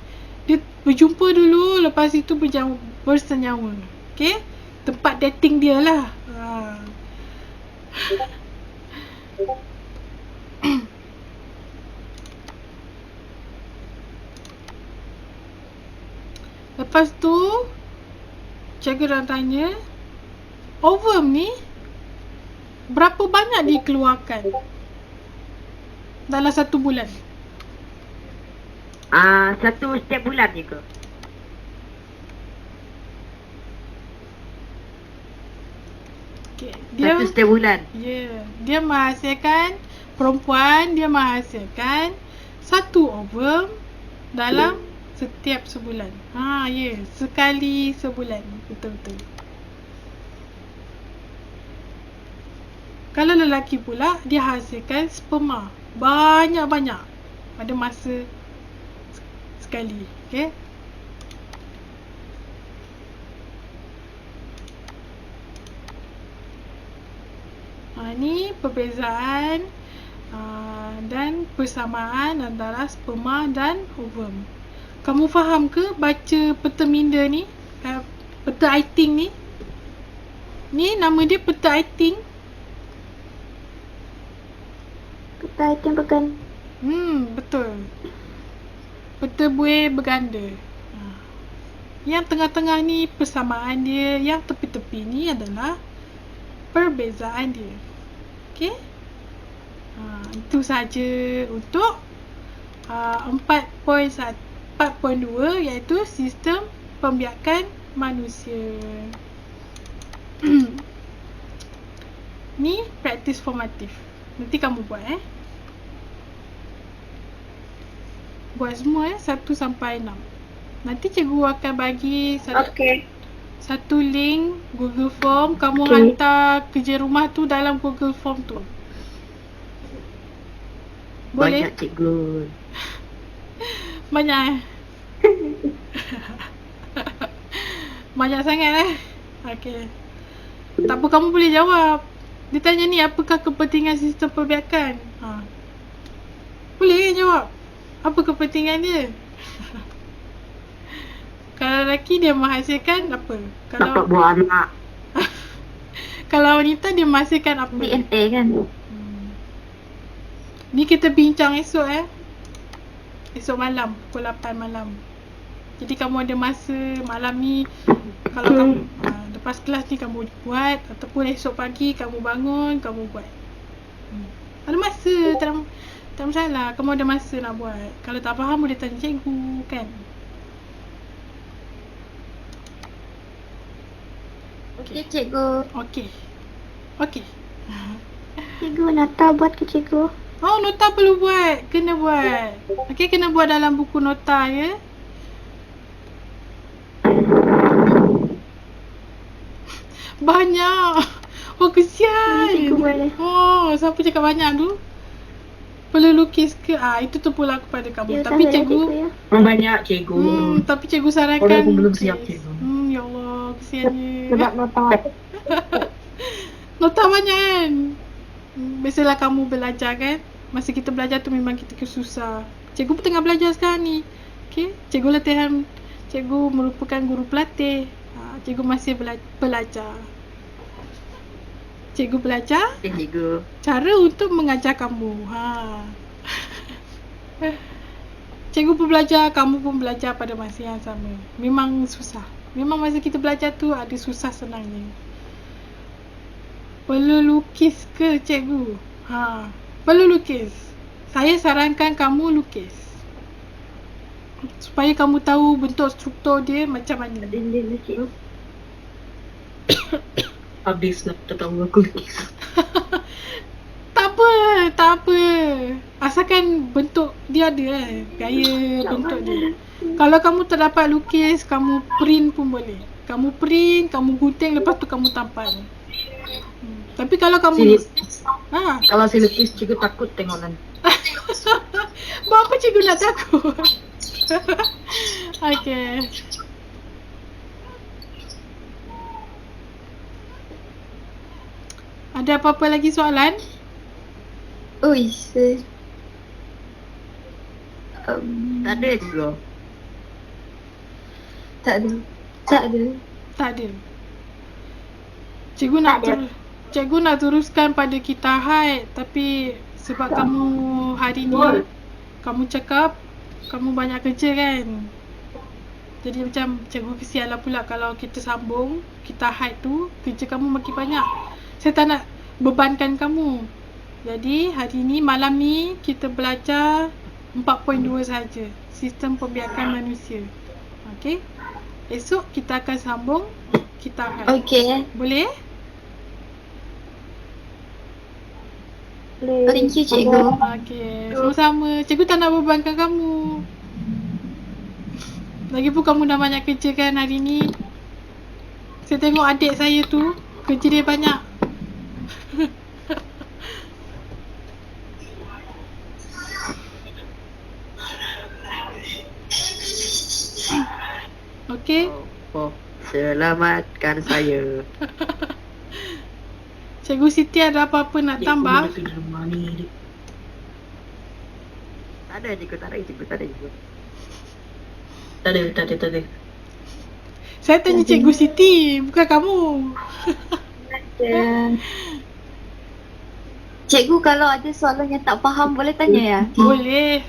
Dia berjumpa dulu, lepas itu bersenyawa. Okey? Tempat dating dia lah. Lepas tu cikgu dah tanya, ovum ni berapa banyak dikeluarkan dalam 1 bulan? Satu setiap bulan je ke? Okay. Satu setiap bulan. Dia menghasilkan, perempuan dia menghasilkan 1 ovum dalam setiap sebulan. Sekali sebulan. Betul-betul. Kalau lelaki pula, dia hasilkan sperma banyak-banyak pada masa sekali. Okay? Ni perbezaan dan persamaan antara sperma dan ovum. Kamu faham ke baca peta minda ni? Peta Aiting ni? Ni nama dia peta Aiting. Peta Aiting berganda. Betul. Peta buih berganda. Yang tengah-tengah ni persamaan dia, yang tepi-tepi ni adalah perbezaan dia. Okey? Itu saja untuk 4.2 iaitu sistem pembiakan manusia. Ni praktis formatif. Nanti kamu buat buat semua 1 sampai 6. Nanti cikgu akan bagi satu link Google Form. Kamu hantar kerja rumah tu dalam Google Form tu. Boleh? Banyak cikgu. Banyak banyak sangat Okey. Tak apa, kamu boleh jawab. Dia tanya ni, apakah kepentingan sistem perbiakan? Boleh jawab. Apa kepentingan dia? Kalau lelaki dia menghasilkan apa? Dapat buah anak. Kalau wanita dia menghasilkan apa? DNA kan? Ni kita bincang esok esok malam, pukul 8 malam. Jadi kamu ada masa malam ni. Kalau kamu lepas kelas ni kamu buat, ataupun esok pagi kamu bangun, kamu buat. Ada masa, tak masalah. Kamu ada masa nak buat. Kalau tak faham boleh tanya cikgu kan. Okey cikgu. Okey. Cikgu nota buat ke cikgu? Nota perlu buat. Kena buat. Okey, kena buat dalam buku nota ya. Banyak. Kesian. Cikgu boleh. Siapa cakap banyak tu? Perlu lukis ke? Itu tu pula kepada kamu. Ya, Tapi tak cikgu ya. Banyak cikgu. tapi cikgu sarankan Orang pun belum lukis. siap, cikgu. Ya Allah, kesiannya. Sebab nota. Nota banyak kan? Biasalah kamu belajar kan? Masa kita belajar tu memang kita susah. Cikgu pun tengah belajar sekarang ni. Okay? Cikgu latihan. Cikgu merupakan guru pelatih. Cikgu masih belajar. Cikgu belajar Cikgu. cara untuk mengajar kamu. Cikgu pun belajar, kamu pun belajar pada masa yang sama. Memang susah. Memang masa kita belajar tu ada susah senangnya. Perlu lukis ke cikgu? Perlu lukis. Saya sarankan kamu lukis. Supaya kamu tahu bentuk struktur dia macam mana. Dinding cikgu. Habis nak tahu aku lukis. Tak apa. Asalkan bentuk dia ada gaya bentuk dia. Kalau kamu tak dapat lukis, kamu print pun boleh. Kamu print, kamu gunting, lepas tu kamu tampal. Tapi kalau kamu Silipis. ha, Kalau silipis cikgu takut tengok nanti. buat apa cikgu nak takut? Okay. Ada apa-apa lagi soalan? Ui, Tak ada cikgu. tak ada. Tak ada. Tak ada. Cikgu nak Tak ada. cikgu nak teruskan pada kita haid, tapi sebab kamu hari ni kamu cakap kamu banyak kerja kan. Jadi macam cikgu kesianlah pula kalau kita sambung kita haid tu kerja kamu makin banyak. Saya tak nak bebankan kamu. Jadi hari ni malam ni kita belajar 4.2 saja, sistem pembiakan manusia. Okey. Esok kita akan sambung kita haid. Okey. Boleh? Thank you, cikgu. Okey, sama-sama. Cikgu tak nak bebankan kamu. Lagipun kamu dah banyak kerja kan hari ni. Saya tengok adik saya tu, kerja dia banyak. Okey. Oh, selamatkan saya. Cikgu Siti ada apa-apa nak tambah? Cikgu di rumah ni. Tak ada cikgu, tak ada cikgu, tak ada cikgu. Tak ada. Saya tanya Cikgu Siti, bukan kamu. Cikgu, kalau ada soalan yang tak faham boleh tanya ya? Boleh.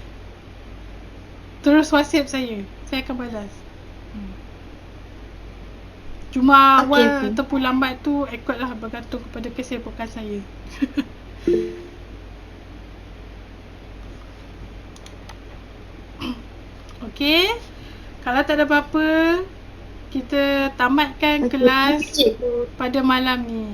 Terus WhatsApp saya akan balas. Cuma Okey, awal okey. ataupun lambat tu ikutlah bergantung kepada kesibukan saya. Okey. Kalau tak ada apa-apa, kita tamatkan kelas Cikgu. pada malam ni.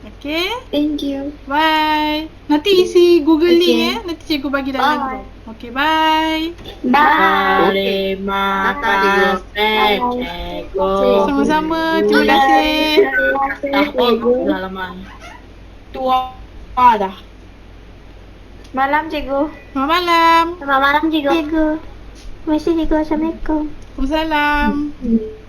Okey? Thank you. Bye. Nanti isi Google Okey. link Nanti cikgu bagi dalam Bye. group. Okey, bye. Bye. Terima Datang, kasih, cikgu. Sama-sama. Terima kasih. Tahun pengalaman. Tua dah. Malam, cikgu. Selamat malam. Selamat malam, cikgu. Cikgu. Terima kasih, cikgu. Assalamualaikum. Waalaikumsalam.